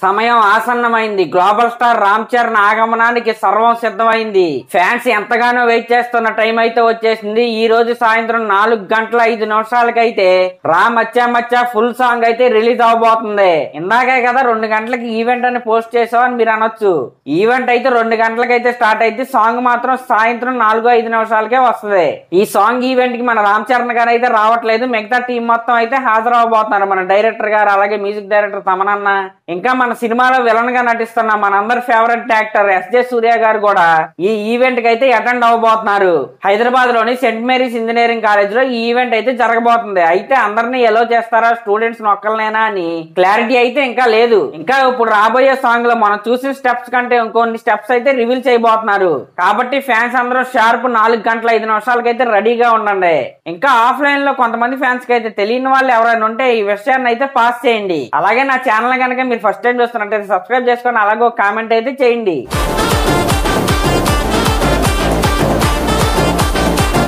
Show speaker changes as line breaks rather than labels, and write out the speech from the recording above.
సమయం ఆసన్నమైంది. Global star Ram Charan ఆగమనానికి సర్వం సిద్ధమైంది. ఫ్యాన్స్ ఎంతగానో వెయిట్ చేస్తున్న టైం అయితే వచ్చేసింది. ఈ రోజు సాయంత్రం 4:05 రామ్ అచ్చా మచ్చా ఫుల్ సాంగ్ అయితే రిలీజ్ అవబోతుంది. ఇందాకే కదా 2 గంటలకి ఈవెంట్ అని పోస్ట్ చేసావు అని మీరు అనొచ్చు. ఈవెంట్ అయితే 2 గంటలకైతే స్టార్ట్ అయితే సాంగ్ మాత్రం సాయంత్రం 4:05 వస్తుంది. ఈ సాంగ్ ఈవెంట్ కి మన రామ్ చరణ్ గారు అయితే రావట్లేదు. మిగతా టీం మొత్తం అయితే హాజరవబోతున్నారు. మన డైరెక్టర్ గారు, అలాగే మ్యూజిక్ డైరెక్టర్ తమనన్న, ఇంకా మన సినిమాలో విలన్ గా నటిస్తున్న మనందరి ఫేవరెట్ యాక్టర్ ఎస్జే సూర్య గారు కూడా ఈ ఈవెంట్ కి అయితే అటెండ్ అవ్వబోతున్నారు. హైదరాబాద్ లోని సెయింట్ మేరీస్ ఇంజనీరింగ్ కాలేజ్ లో ఈ ఈవెంట్ అయితే జరగబోతుంది. అయితే అందరినీ ఎలో చేస్తారా, స్టూడెంట్స్ ఒక్కలనేనా అని క్లారిటీ అయితే ఇంకా లేదు. ఇంకా ఇప్పుడు రాబోయే సాంగ్ లో మనం చూసిన స్టెప్స్ కంటే ఇంకొన్ని స్టెప్స్ అయితే రివీల్ చేయబోతున్నారు. కాబట్టి ఫ్యాన్స్ అందరూ షార్ప్ 4:05 అయితే రెడీగా ఉండండి. ఇంకా ఆఫ్లైన్ లో కొంతమంది ఫ్యాన్స్ కి అయితే తెలియని వాళ్ళు ఎవరైనా ఉంటే ఈ విషయాన్ని అయితే పాస్ చేయండి. అలాగే నా ఛానల్ కనుక మీరు ఫస్ట్ టైం చూస్తున్నట్లయితే సబ్స్క్రైబ్ చేసుకొని అలాగే ఒక కామెంట్ అయితే చేయండి.